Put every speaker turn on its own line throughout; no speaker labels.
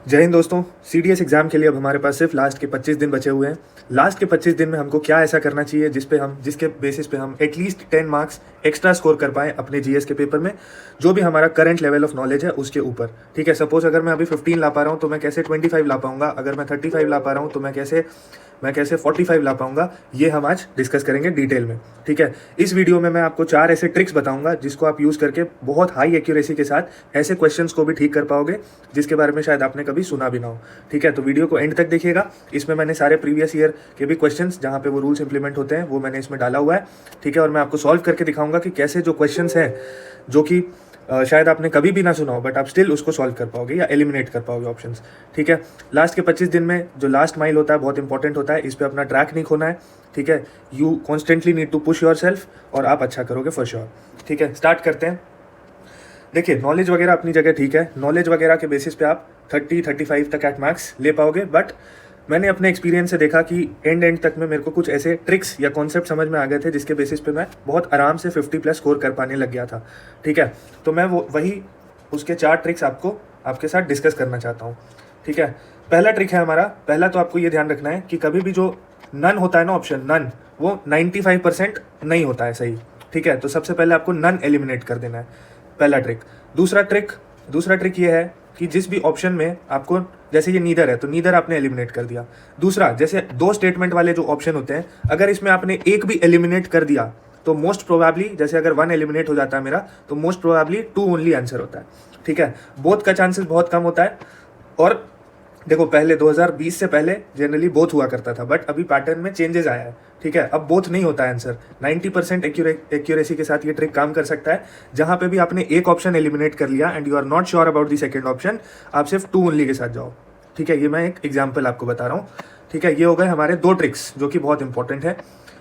जय हिंद दोस्तों। CDS exam के लिए अब हमारे पास सिर्फ लास्ट के 25 दिन बचे हुए हैं। लास्ट के 25 दिन में हमको क्या ऐसा करना चाहिए जिसके बेसिस पे हम एटलीस्ट 10 मार्क्स एक्स्ट्रा स्कोर कर पाएँ अपने जीएस के पेपर में, जो भी हमारा करंट लेवल ऑफ नॉलेज है उसके ऊपर। ठीक है, सपोज अगर मैं अभी 15 ला पा रहा हूँ तो मैं कैसे 25 ला पाऊंगा, अगर मैं 35 ला पा रहा हूँ तो मैं कैसे 45 ला पाऊंगा, ये हम आज डिस्कस करेंगे डिटेल में। ठीक है, इस वीडियो में मैं आपको 4 ऐसे ट्रिक्स बताऊंगा जिसको आप यूज़ करके बहुत हाई एक्यूरेसी के साथ ऐसे क्वेश्चंस को भी ठीक कर पाओगे जिसके बारे में शायद आपने कभी सुना भी ना हो। ठीक है, तो वीडियो को एंड तक देखिएगा। इसमें मैंने सारे प्रीवियस ईयर के भी क्वेश्चंस जहाँ पे वो रूल्स इंप्लीमेंट होते हैं वो मैंने इसमें डाला हुआ है। ठीक है, और मैं आपको सॉल्व करके दिखाऊंगा कि कैसे जो क्वेश्चंस हैं जो कि शायद आपने कभी भी ना सुना हो बट आप स्टिल उसको सॉल्व कर पाओगे या एलिमिनेट कर पाओगे ऑप्शंस। ठीक है, लास्ट के 25 दिन में जो लास्ट माइल होता है बहुत इंपॉर्टेंट होता है, इस पर अपना ट्रैक नहीं खोना है। ठीक है, you constantly need to push yourself और आप अच्छा करोगे फॉर श्योर। ठीक है, स्टार्ट करते हैं। देखिए, नॉलेज वगैरह अपनी जगह ठीक है, नॉलेज वगैरह के बेसिस पे आप 30-35 तक एट मैक्स ले पाओगे, बट मैंने अपने एक्सपीरियंस से देखा कि एंड तक में मेरे को कुछ ऐसे ट्रिक्स या कॉन्सेप्ट समझ में आ गए थे जिसके बेसिस पे मैं बहुत आराम से 50+ स्कोर कर पाने लग गया था। ठीक है, तो मैं वही उसके 4 ट्रिक्स आपके साथ डिस्कस करना चाहता हूँ। ठीक है, पहला ट्रिक है हमारा। पहला तो आपको ये ध्यान रखना है कि कभी भी जो नन होता है ना, ऑप्शन नन, वो 95% नहीं होता है सही। ठीक है, तो सबसे पहले आपको नन एलिमिनेट कर देना है, पहला ट्रिक। दूसरा ट्रिक ये है कि जिस भी ऑप्शन में आपको, जैसे ये नीदर है तो नीदर आपने एलिमिनेट कर दिया। दूसरा, जैसे 2 स्टेटमेंट वाले जो ऑप्शन होते हैं, अगर इसमें आपने एक भी एलिमिनेट कर दिया तो मोस्ट प्रोबेबली, जैसे अगर 1 एलिमिनेट हो जाता है मेरा, तो मोस्ट प्रोबेबली 2 ओनली आंसर होता है। ठीक है, बोथ का चांसेस बहुत कम होता है। और देखो, पहले 2020 से पहले जनरली बोथ हुआ करता था, बट अभी पैटर्न में चेंजेस आया है। ठीक है, अब बोथ नहीं होता है आंसर। 90% एक्यूरेसी के साथ ये ट्रिक काम कर सकता है। जहां पे भी आपने एक ऑप्शन एलिमिनेट कर लिया and you are not sure about the second option, आप सिर्फ 2 ओनली के साथ जाओ। ठीक है, ये मैं एक एग्जाम्पल आपको बता रहा हूँ। ठीक है, ये हो गए हमारे 2 ट्रिक्स जो कि बहुत इंपॉर्टेंट है।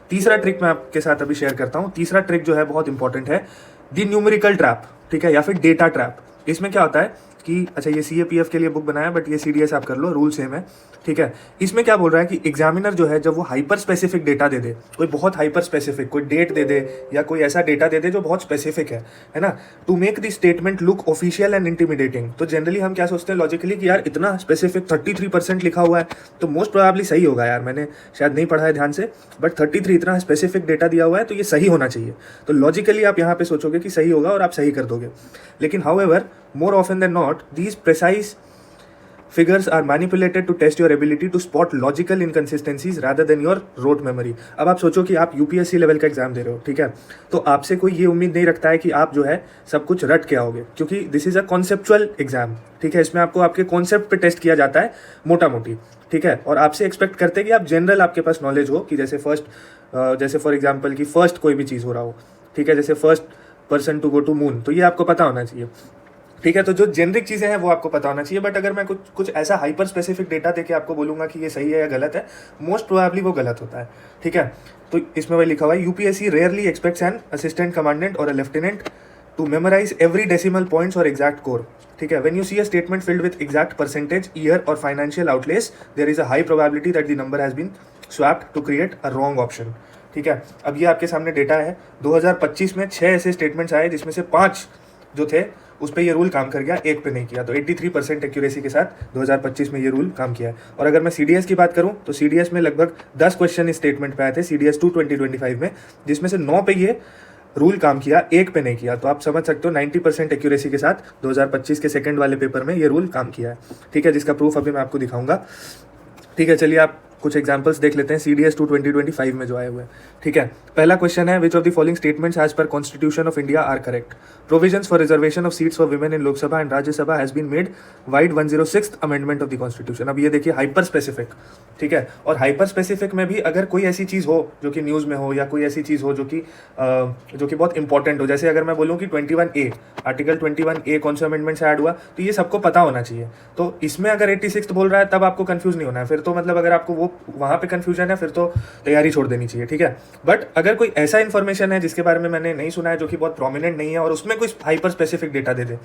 तीसरा ट्रिक मैं आपके साथ अभी शेयर करता हूँ। तीसरा ट्रिक जो है बहुत इंपॉर्टेंट है, द न्यूमेरिकल ट्रैप। ठीक है, या फिर डेटा ट्रैप। इसमें क्या होता है कि, अच्छा, ये सीएपीएफ के लिए बुक बनाया बट ये सीडीएस आप कर लो, रूल सेम है। ठीक है, इसमें क्या बोल रहा है कि एग्जामिनर जो है जब वो हाइपर स्पेसिफिक डेटा दे दे, कोई बहुत हाइपर स्पेसिफिक, कोई डेट दे दे या कोई ऐसा डेटा दे दे जो बहुत स्पेसिफिक है ना, to make the statement look official and intimidating. तो जनरली हम क्या सोचते हैं लॉजिकली कि यार इतना स्पेसिफिक 33% लिखा हुआ है तो मोस्ट प्रोबेबली सही होगा। यार मैंने शायद नहीं पढ़ा है ध्यान से, बट 33 इतना स्पेसिफिक डेटा दिया हुआ है तो ये सही होना चाहिए। तो लॉजिकली आप यहाँ पे सोचोगे कि सही होगा और आप सही कर दोगे। लेकिन however, more often than not, these precise figures are manipulated to test your ability to spot logical inconsistencies rather than your rote memory। अब आप सोचो कि आप यूपीएससी लेवल का एग्जाम दे रहे हो, ठीक है, तो आपसे कोई ये उम्मीद नहीं रखता है कि आप जो है सब कुछ रट के आओगे, क्योंकि this is a conceptual exam. ठीक है, इसमें आपको आपके कॉन्सेप्ट पे टेस्ट किया जाता है मोटा मोटी। ठीक है, और आपसे एक्सपेक्ट करते हैं कि आप जनरल, आपके पास नॉलेज हो कि जैसे फॉर एग्जाम्पल कि फर्स्ट कोई भी चीज़ हो रहा हो। ठीक है, जैसे first person to go to moon, तो ये आपको पता होना चाहिए। ठीक है, तो जो जेनरिक चीज़ें हैं वो आपको पता होना चाहिए। बट अगर मैं कुछ ऐसा हाइपर स्पेसिफिक डेटा देके आपको बोलूँगा कि ये सही है या गलत है, मोस्ट प्रोबेबली वो गलत होता है। ठीक है, तो इसमें वही लिखा हुआ है, UPSC rarely expects an assistant commandant और a lieutenant to memorise every decimal points और एग्जैक्ट कोर। ठीक है, when you see a statement filled with exact percentage, year और financial outlays, there is a high probability that the number has been swapped to create a wrong option. ठीक है, अब ये आपके सामने डेटा है। 2025 में 6 ऐसे स्टेटमेंट्स आए जिसमें से 5 जो थे उस पर ये रूल काम कर गया, एक पे नहीं किया। तो 83% एक्यूरेसी के साथ 2025 में ये रूल काम किया है। और अगर मैं सीडीएस की बात करूं तो सीडीएस में लगभग 10 क्वेश्चन इस स्टेटमेंट पे आए थे, सीडीएस 2 2025 में, जिसमें से 9 पे ये रूल काम किया, एक पे नहीं किया। तो आप समझ सकते हो 90% एक्यूरेसी के साथ 2025 के सेकंड वाले पेपर में ये रूल काम किया है। ठीक है, जिसका प्रूफ अभी मैं आपको दिखाऊंगा। ठीक है, चलिए आप कुछ एग्जांपल्स देख लेते हैं सीडीएस 2 2025 में जो आए हुए हैं। ठीक है, पहला क्वेश्चन है, which of the following statements as per constitution of India are correct? Provisions for reservation of seats for women in Lok Sabha and Rajya Sabha has been made vide 106th amendment of the constitution. अब ये देखिए, hyper specific. ठीक है, और hyper specific में भी अगर कोई ऐसी चीज़ हो जो कि न्यूज़ में हो या कोई ऐसी चीज़ हो जो कि बहुत इंपॉर्टेंट हो, जैसे अगर मैं बोलूँ कि 21A, आर्टिकल 21A कौन से अमेंडमेंट से ऐड हुआ, तो ये सबको पता होना चाहिए। तो इसमें अगर 86 बोल रहा है तब आपको कंफ्यूज नहीं होना है। फिर तो मतलब अगर आपको वो वहाँ पे कंफ्यूजन है फिर तो तैयारी छोड़ देनी चाहिए। ठीक है, बट अगर कोई ऐसा इन्फॉर्मेशन है जिसके बारे में मैंने नहीं सुना है, जो कि बहुत प्रोमिनेंट नहीं है और उसमें कोई हाइपर स्पेसिफिक डेटा दे दे,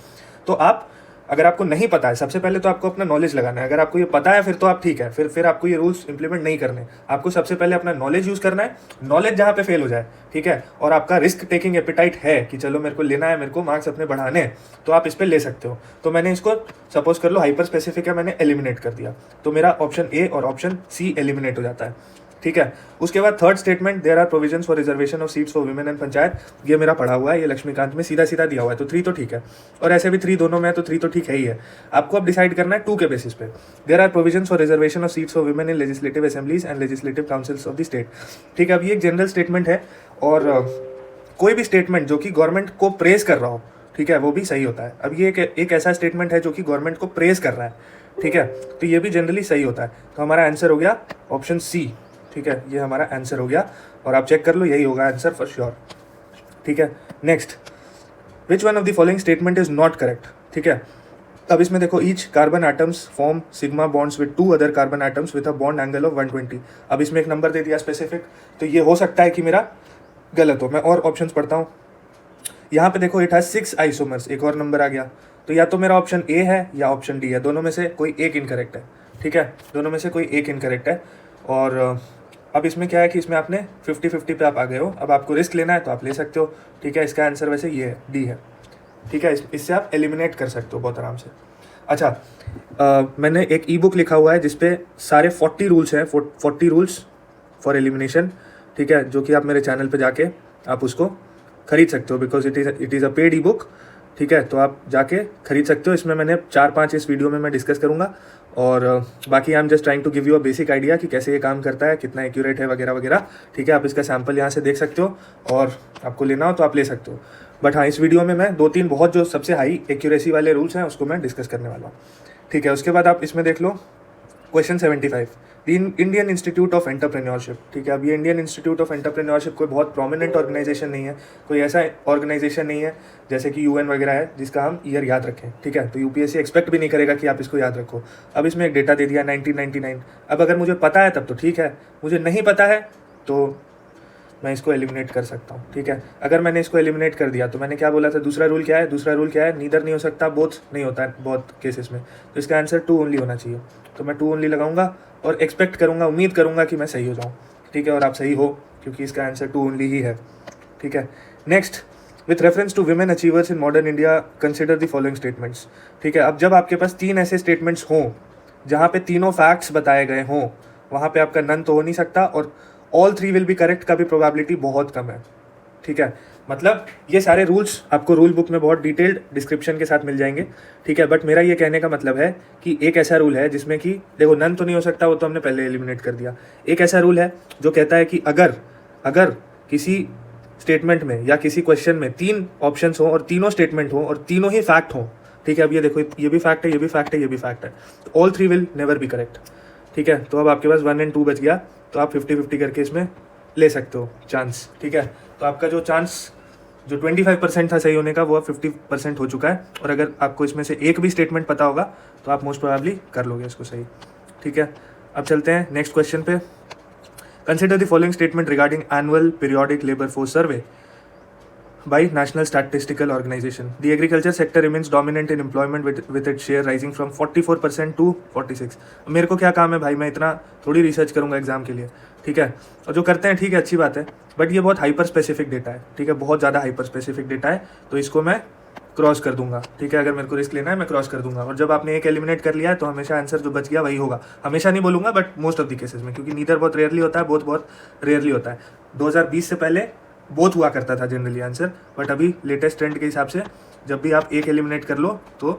तो आप अगर आपको नहीं पता है, सबसे पहले तो आपको अपना नॉलेज लगाना है। अगर आपको ये पता है फिर तो आप ठीक है, फिर आपको ये रूल्स इंप्लीमेंट नहीं करने। आपको सबसे पहले अपना नॉलेज यूज़ करना है, नॉलेज जहाँ पे फेल हो जाए, ठीक है, और आपका रिस्क टेकिंग एपिटाइट है कि चलो मेरे को लेना है, मेरे को मार्क्स अपने बढ़ाने हैं, तो आप इस पर ले सकते हो। तो मैंने इसको सपोज कर लो हाइपर स्पेसिफिक है, मैंने एलिमिनेट कर दिया, तो मेरा ऑप्शन ए और ऑप्शन सी एलिमिनेट हो जाता है, ठीक है। उसके बाद third statement, there are provisions for reservation of seats for women and panchayat, ये मेरा पढ़ा हुआ है, ये लक्ष्मीकांत में सीधा सीधा दिया हुआ है, तो 3 तो ठीक है, और ऐसे भी 3 दोनों में है तो 3 तो ठीक है ही है। आपको अब डिसाइड करना है 2 के बेसिस पे। There are provisions for reservation of seats for women in legislative assemblies and legislative councils of the state, ठीक है। अब ये एक जनरल स्टेटमेंट है, और कोई भी स्टेटमेंट जो कि गवर्नमेंट को प्रेज कर रहा हो, ठीक है, वो भी सही होता है। अब ये एक ऐसा स्टेटमेंट है जो कि गवर्नमेंट को प्रेज कर रहा है, ठीक है, तो ये भी जनरली सही होता है। तो हमारा आंसर हो गया ऑप्शन सी, ठीक है, ये हमारा आंसर हो गया, और आप चेक कर लो यही होगा आंसर फॉर श्योर, ठीक है। Next, which one of the following statement is not correct, ठीक है। अब इसमें देखो, each carbon atoms form sigma bonds with 2 other carbon atoms with a bond angle of 120। अब इसमें एक नंबर दे दिया स्पेसिफिक, तो ये हो सकता है कि मेरा गलत हो। मैं और ऑप्शंस पढ़ता हूँ। यहाँ पे देखो, इट हैज 6 आइसोमर्स, एक और नंबर आ गया, तो या तो मेरा ऑप्शन ए है या ऑप्शन डी है, दोनों में से कोई एक इनकरेक्ट है, ठीक है, दोनों में से कोई एक इनकरेक्ट है। और अब इसमें क्या है कि इसमें आपने 50-50 पे आप आ गए हो। अब आपको रिस्क लेना है तो आप ले सकते हो, ठीक है। इसका आंसर वैसे ये है, डी है, ठीक है। इससे आप एलिमिनेट कर सकते हो बहुत आराम से। अच्छा, मैंने एक ई बुक लिखा हुआ है जिसपे सारे 40 रूल्स हैं, 40 रूल्स फॉर एलिमिनेशन, ठीक है, जो कि आप मेरे चैनल पे जाके आप उसको खरीद सकते हो, because it is a paid E book, ठीक है, तो आप जाके खरीद सकते हो। इसमें मैंने 4-5 इस वीडियो में मैं डिस्कस करूँगा, और बाकी I am just trying to give you a basic idea कि कैसे ये काम करता है, कितना एक्यूरेट है वगैरह वगैरह, ठीक है। आप इसका सैम्पल यहाँ से देख सकते हो, और आपको लेना हो तो आप ले सकते हो। बट हाँ, इस वीडियो में मैं 2-3 बहुत जो सबसे हाई एक्यूरेसी वाले रूल्स हैं उसको मैं डिस्कस करने वाला हूँ, ठीक है। उसके बाद आप इसमें देख लो question 75, Indian institute of entrepreneurship, ठीक है। अब ये इंडियन इंस्टीट्यूट ऑफ एंटरप्रेन्योरशिप कोई बहुत प्रोमिनेंट ऑर्गेनाइजेशन नहीं है, कोई ऐसा ऑर्गेनाइजेशन नहीं है जैसे कि यूएन वगैरह है जिसका हम ईयर याद रखें, ठीक है। तो यूपीएससी एक्सपेक्ट भी नहीं करेगा कि आप इसको याद रखो। अब इसमें एक डेटा दे दिया 1999। अब अगर मुझे पता है तब तो ठीक है, मुझे नहीं पता है तो मैं इसको एलिमिनेट कर सकता हूँ, ठीक है। अगर मैंने इसको एलिमिनेट कर दिया तो मैंने क्या बोला था, दूसरा रूल क्या है, दूसरा रूल क्या है, नीदर नहीं हो सकता, बोथ नहीं होता है बहुत केसेस में, तो इसका आंसर 2 ओनली होना चाहिए। तो मैं 2 ओनली लगाऊंगा और एक्सपेक्ट करूंगा, उम्मीद करूंगा कि मैं सही हो जाऊँ, ठीक है, और आप सही हो क्योंकि इसका आंसर 2 ओनली ही है, ठीक है। Next, with reference to women achievers in modern India consider the following statements, ठीक है। अब जब आपके पास 3 ऐसे स्टेटमेंट्स हों जहाँ पे तीनों फैक्ट्स बताए गए हों, वहाँ पे आपका नन तो हो नहीं सकता, और ऑल 3 विल बी करेक्ट का भी प्रोबेबिलिटी बहुत कम है, ठीक है। मतलब ये सारे रूल्स आपको रूल बुक में बहुत डिटेल्ड डिस्क्रिप्शन के साथ मिल जाएंगे, ठीक है। बट मेरा ये कहने का मतलब है कि एक ऐसा रूल है जिसमें कि देखो, नन तो नहीं हो सकता, वो तो हमने पहले एलिमिनेट कर दिया। एक ऐसा रूल है जो कहता है कि अगर किसी स्टेटमेंट में या किसी क्वेश्चन में 3 ऑप्शंस हो और तीनों स्टेटमेंट हो और तीनों ही फैक्ट हो, ठीक है। अब ये देखो, ये भी फैक्ट है, ये भी फैक्ट है, ये भी फैक्ट है, तो all 3 will never be correct, ठीक है। तो अब आपके पास 1 और 2 बच गया, तो आप 50-50 करके इसमें ले सकते हो चांस, ठीक है। तो आपका जो चांस जो 25% था सही होने का, वो अब 50% हो चुका है, और अगर आपको इसमें से एक भी स्टेटमेंट पता होगा तो आप मोस्ट प्रोबेबली कर लोगे इसको सही, ठीक है। अब चलते हैं नेक्स्ट क्वेश्चन पे। Consider the following statement regarding annual periodic labour force survey by National Statistical Organization. The agriculture sector remains dominant in employment with its share rising from 44% to 46. मेरे को क्या काम है भाई, मैं इतना थोड़ी रिसर्च करूंगा एग्जाम के लिए, ठीक है। और जो करते हैं ठीक है, अच्छी बात है, बट ये बहुत हाइपर स्पेसिफिक डेटा है, ठीक है, बहुत ज़्यादा हाइपर स्पेसिफिक डेटा है, तो इसको मैं क्रॉस कर दूंगा, ठीक है। अगर मेरे को रिस्क लेना है मैं क्रॉस कर दूंगा, और जब आपने एक एलिमिनेट कर लिया है तो हमेशा आंसर जो बच गया वही होगा। हमेशा नहीं बोलूंगा, but most of the cases में, क्योंकि नीदर बहुत रेयरली होता है, बहुत रेयरली होता है। 2020 से पहले बहुत हुआ करता था जनरली आंसर, बट अभी लेटेस्ट ट्रेंड के हिसाब से जब भी आप एक एलिमिनेट कर लो तो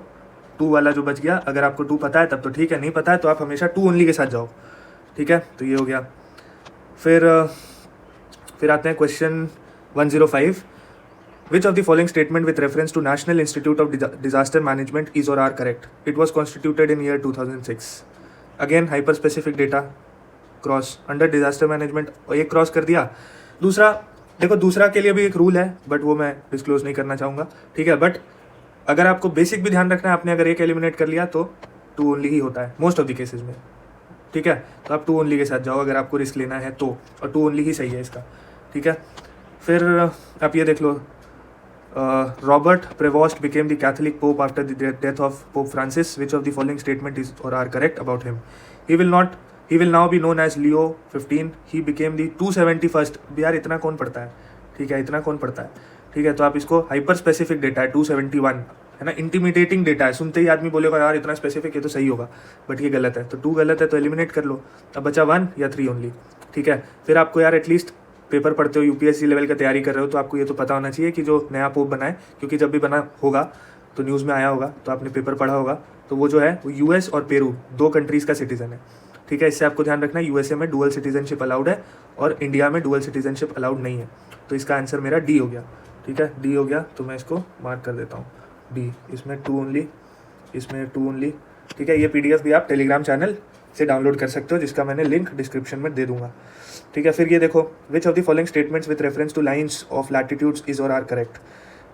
2 वाला जो बच गया, अगर आपको 2 पता है तब तो ठीक है, नहीं पता है तो आप हमेशा 2 ओनली के साथ जाओ, ठीक है। तो ये हो गया। फिर आते हैं question 105, which of the following statement with reference to national institute of disaster management is और are correct, it was constituted in year 2006। Again hyper specific data, cross under disaster management, एक क्रॉस कर दिया। दूसरा देखो, दूसरा के लिए भी एक रूल है, बट वो मैं डिस्क्लोज नहीं करना चाहूँगा, ठीक है। बट अगर आपको बेसिक भी ध्यान रखना है, आपने अगर एक एलिमिनेट कर लिया तो 2 ओनली ही होता है मोस्ट ऑफ द केसेस में, ठीक है। तो आप 2 ओनली के साथ जाओ अगर आपको रिस्क लेना है तो, और 2 ओनली ही सही है इसका, ठीक है। फिर आप ये देख लो, Robert Prevost became the Catholic Pope after the death of Pope Francis. Which of the following statement is or are correct about him? He will now be known as Leo 15. He became the 271st. यार इतना कौन पढ़ता है, ठीक है, इतना कौन पढ़ता है, ठीक है। तो आप इसको हाइपर स्पेसिफिक डेटा है 271, है ना, इंटीमिडेटिंग डेटा है। सुनते ही आदमी बोलेगा यार इतना स्पेसिफिक है तो सही होगा, बट ये गलत है। तो 2 गलत है तो एलिमिनेट कर लो। अब बचा 1 या 3 ओनली, ठीक है। फिर आपको यार एटलीस्ट पेपर पढ़ते हो, यूपीएससी लेवल का तैयारी कर रहे हो, तो आपको ये तो पता होना चाहिए कि जो नया पोप बना है, क्योंकि जब भी बना होगा तो न्यूज़ में आया होगा, तो आपने पेपर पढ़ा होगा, तो वो जो है वो यूएस और पेरू 2 कंट्रीज़ का सिटीजन है, ठीक है। इससे आपको ध्यान रखना है, यूएसए में डुअल सिटीजनशिप अलाउड है और इंडिया में डुअल सिटीजनशिप अलाउड नहीं है। तो इसका आंसर मेरा डी हो गया, ठीक है, डी हो गया। तो मैं इसको मार्क कर देता हूँ डी। इसमें 2 ओनली, इसमें 2 ओनली, ठीक है। ये पीडीएफ भी आप टेलीग्राम चैनल से डाउनलोड कर सकते हो, जिसका मैंने लिंक डिस्क्रिप्शन में दे दूंगा, ठीक है। फिर ये देखो, विच of the following statements with reference two lines of latitudes is और आर करेक्ट,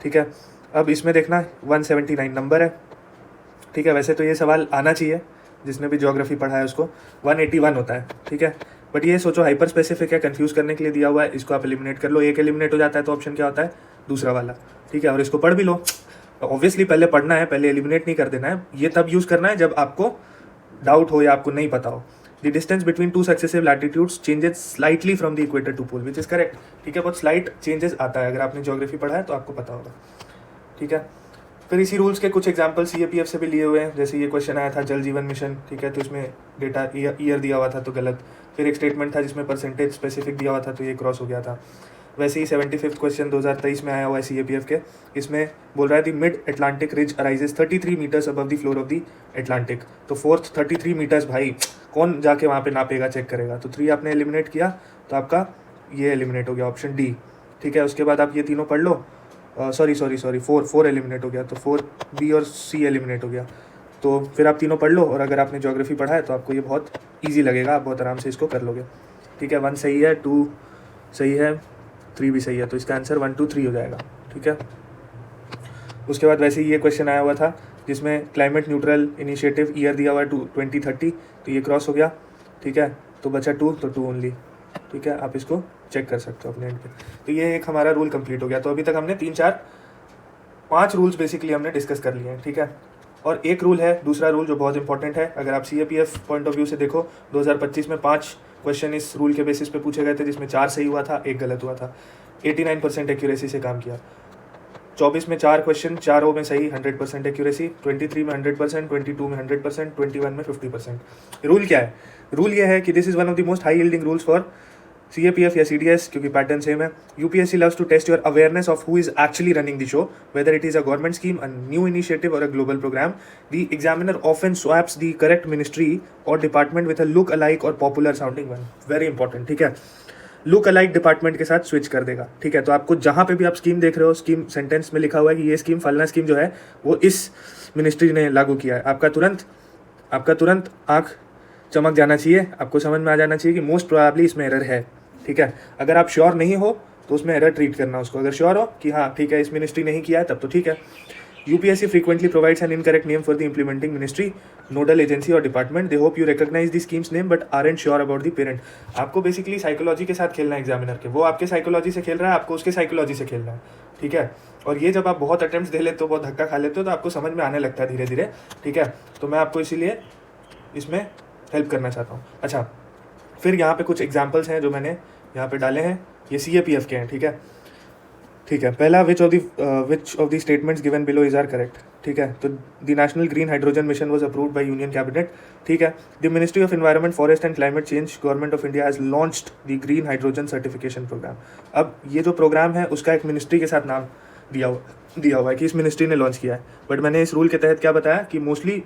ठीक है। अब इसमें देखना 179 नंबर है, ठीक है। वैसे तो ये सवाल आना चाहिए, जिसने भी ज्योग्राफी पढ़ा है उसको 181 होता है, ठीक है। बट ये सोचो हाइपर स्पेसिफिक है, कंफ्यूज करने के लिए दिया हुआ है। इसको आप एलिमिनेट कर लो, एक एलिमिनेट हो जाता है तो ऑप्शन क्या होता है, दूसरा वाला, ठीक है। और इसको पढ़ भी लो। ऑब्वियसली पहले पढ़ना है, पहले एलिमिनेट नहीं कर देना है। ये तब यूज़ करना है जब आपको डाउट हो या आपको नहीं पता हो। The distance between 2 successive latitudes changes slightly from the equator to pole, which is correct, ठीक है। बहुत स्लाइट चेंजेस आता है, अगर आपने ज्योग्राफी पढ़ा है तो आपको पता होगा, ठीक है। फिर इसी रूल्स के कुछ एग्जांपल सीएपीएफ से भी लिए हुए हैं। जैसे ये क्वेश्चन आया था जल जीवन मिशन, ठीक है, तो इसमें डेटा ईयर दिया हुआ था तो गलत। फिर एक स्टेटमेंट था जिसमें परसेंटेज स्पेसिफिक दिया हुआ था तो ये क्रॉस हो गया था। वैसे ही 75th क्वेश्चन 2023 में आया हुआ है सीएपीएफ के, इसमें बोल रहा है the mid Atlantic ridge arises 33 metres above the floor of the Atlantic. तो 4th 33 मीटर्स, भाई कौन जाके वहाँ पे नापेगा, चेक करेगा। तो 3 आपने एलिमिनेट किया तो आपका ये एलिमिनेट हो गया, ऑप्शन डी, ठीक है। उसके बाद आप ये तीनों पढ़ लो, सॉरी 4 एलिमिनेट हो गया, तो 4 बी और सी एलिमिनेट हो गया। तो फिर आप तीनों पढ़ लो, और अगर आपने ज्योग्राफी पढ़ा है तो आपको ये बहुत ईजी लगेगा, आप बहुत आराम से इसको कर लोगे, ठीक है। 1 सही है, 2 सही है, 3 भी सही है, तो इसका आंसर 1 2 3 हो जाएगा, ठीक है। उसके बाद वैसे ही ये क्वेश्चन आया हुआ था जिसमें क्लाइमेट न्यूट्रल इनिशिएटिव ईयर दिया हुआ है 2030, तो ये क्रॉस हो गया, ठीक है। तो बचा 2, तो 2 ओनली, ठीक है। आप इसको चेक कर सकते हो अपने एंड पे। तो ये एक हमारा रूल कंप्लीट हो गया। तो अभी तक हमने 3 4 5 रूल्स बेसिकली हमने डिस्कस कर लिए हैं, ठीक है। और एक रूल है, दूसरा रूल जो बहुत इंपॉर्टेंट है, अगर आप सीएपीएफ पॉइंट ऑफ व्यू से देखो, 2025 में 5 क्वेश्चन इस रूल के बेसिस पे पूछे गए थे, जिसमें 4 सही हुआ था, 1 गलत हुआ था। 89% एक्यूरेसी से काम किया। 24 में 4 क्वेश्चन, 4 में सही, 100% एक्यूरेसी। 23 में 100%, 22 में 100%, 21 में 50%। रूल क्या है? रूल ये है कि this is one of the most high yielding rules for CAPF या CDS, क्योंकि पैटर्न सेम है। UPSC loves to test your awareness of who is actually running the show, whether it is a government scheme, a new initiative, or a global program. The examiner often swaps the correct ministry or department with a look-alike or popular-sounding one. Very important, ठीक है। look-alike department के साथ switch कर देगा, ठीक है। तो आपको जहाँ पे भी आप स्कीम देख रहे हो, स्कीम सेंटेंस में लिखा हुआ है कि ये स्कीम फलना स्कीम जो है वो इस मिनिस्ट्री ने लागू किया है, आपका तुरंत आँख चमक जाना चाहिए, आपको समझ में आ जाना चाहिए कि मोस्ट प्रोबेबली इसमें एरर है, ठीक है। अगर आप श्योर नहीं हो तो उसमें एरर ट्रीट करना उसको। अगर श्योर हो कि हाँ ठीक है इस मिनिस्ट्री ने ही किया है, तब तो ठीक है। UPSC frequently provides an incorrect name for the implementing ministry, nodal agency or department. They hope you recognize the scheme's name but aren't sure about the parent. आपको बेसिकली साइकोलॉजी के साथ खेलना है एग्जामिनर के, वो आपके साइकोलॉजी से खेल रहा है, आपको उसके साइकोलॉजी से खेलना है, ठीक है। और ये जब आप बहुत अटेम्प्ट दे लेते हो, बहुत धक्का खा लेते हो, तो आपको समझ में आने लगता है धीरे धीरे, ठीक है। तो मैं आपको इसीलिए इसमें हेल्प करना चाहता हूँ। अच्छा, फिर यहाँ पे कुछ एग्जाम्पल्स हैं जो मैंने यहाँ पे डाले हैं, ये CAPF के हैं, ठीक है। पहला which of the statements given below is are correct, ठीक है। तो the national green hydrogen mission was approved by union cabinet, ठीक है। The ministry of environment, forest and climate change, government of India has launched the green hydrogen certification programme. अब ये जो programme है उसका एक मिनिस्ट्री के साथ नाम दिया हुआ है कि इस मिनिस्ट्री ने लॉन्च किया है, बट मैंने इस रूल के तहत क्या बताया कि मोस्टली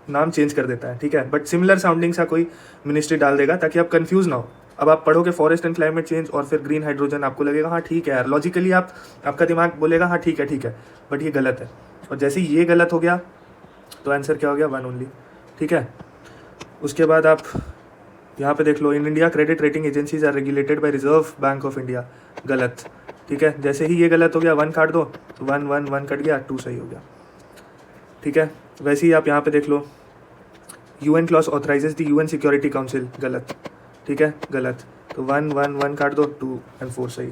नाम चेंज कर देता है, ठीक है। बट सिमिलर साउंडिंग सा कोई मिनिस्ट्री डाल देगा ताकि आप कंफ्यूज ना हो। अब आप पढ़ोगे फॉरेस्ट एंड क्लाइमेट चेंज और फिर ग्रीन हाइड्रोजन, आपको लगेगा हाँ ठीक है यार, लॉजिकली आपका दिमाग बोलेगा हाँ ठीक है, बट ये गलत है। और जैसे ही ये गलत हो गया तो आंसर क्या हो गया, 1 ओनली, ठीक है। उसके बाद आप यहाँ पे देख लो, in India credit rating agencies are regulated by reserve bank of India, गलत, ठीक है। जैसे ही ये गलत हो गया 1 काट दो, तो 1 कट गया, 2 सही हो गया, ठीक है। वैसे ही आप यहाँ पे देख लो, UN clause authorises the UN security council, गलत, ठीक है, गलत। तो 1 काट दो, 2 और 4 सही।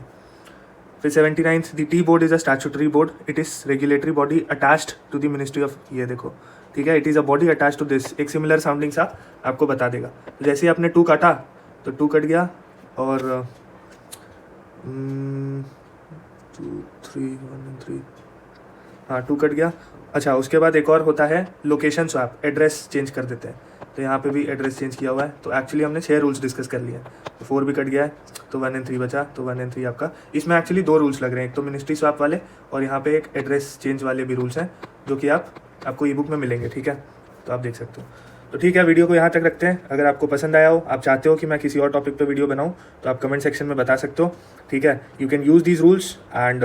फिर 79th, the tea board is a statutory board, it is regulatory body attached to the ministry of, ये देखो ठीक है, it is a body attach to this, एक सिमिलर साउंडिंग सा आपको बता देगा। तो जैसे ही आपने 2 काटा तो 2 कट गया और 2 3 1 and 3, हाँ 2 कट गया। अच्छा, उसके बाद एक और होता है लोकेशन स्वैप, एड्रेस चेंज कर देते हैं। तो यहाँ पे भी एड्रेस चेंज किया हुआ है। तो एक्चुअली हमने 6 रूल्स डिस्कस कर लिए हैं। तो 4 भी कट गया है, तो 1 and 3 बचा। तो 1 and 3 आपका, इसमें एक्चुअली 2 रूल्स लग रहे हैं, एक तो मिनिस्ट्री स्वैप वाले और यहाँ पे एक एड्रेस चेंज वाले भी रूल्स हैं, जो कि आपको ई बुक में मिलेंगे, ठीक है। तो आप देख सकते हो। तो ठीक है, वीडियो को यहाँ तक रखते हैं। अगर आपको पसंद आया हो, आप चाहते हो कि मैं किसी और टॉपिक पे वीडियो बनाऊँ, तो आप कमेंट सेक्शन में बता सकते हो, ठीक है। You can use these rules and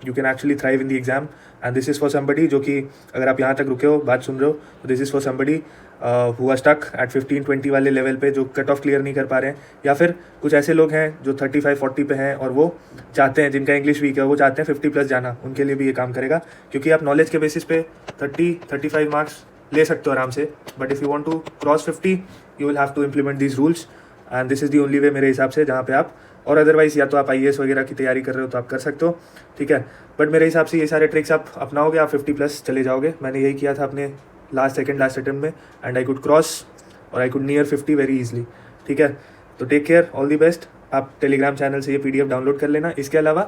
you can actually thrive in the exam, and this is for somebody, जो कि अगर आप यहाँ तक रुके हो, बात सुन रहे हो, तो this is for somebody who are stuck at 15-20 वाले लेवल पे, जो कट ऑफ क्लियर नहीं कर पा रहे हैं, या फिर कुछ ऐसे लोग हैं जो 35-40 पे हैं और वो चाहते हैं, जिनका इंग्लिश वीक है, वो चाहते हैं 50 प्लस जाना, उनके लिए भी ये काम करेगा। क्योंकि आप नॉलेज के बेसिस पे 30-35 मार्क्स ले सकते हो आराम से, but if you want to cross 50 you will have to implement these rules, and this is the only way मेरे हिसाब से, जहाँ पे आप, और अदरवाइज़ या तो आप IAS वगैरह की तैयारी कर रहे हो तो आप कर सकते हो, ठीक है। बट मेरे हिसाब से ये सारे ट्रिक्स आप अपनाओगे, आप 50 प्लस चले जाओगे। मैंने यही किया था अपने लास्ट अटेम्प्ट में, एंड आई कुड क्रॉस और I could near 50 very easily, ठीक है। तो take care, all the best. आप टेलीग्राम चैनल से ये PDF डाउनलोड कर लेना। इसके अलावा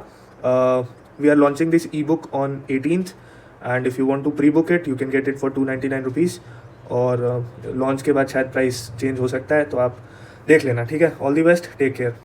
we are launching this e book on 18th, and if you want to pre book it you can get it for 299 rupees, और launch के बाद शायद प्राइस चेंज हो सकता है, तो आप देख लेना, ठीक है। All the best, take care.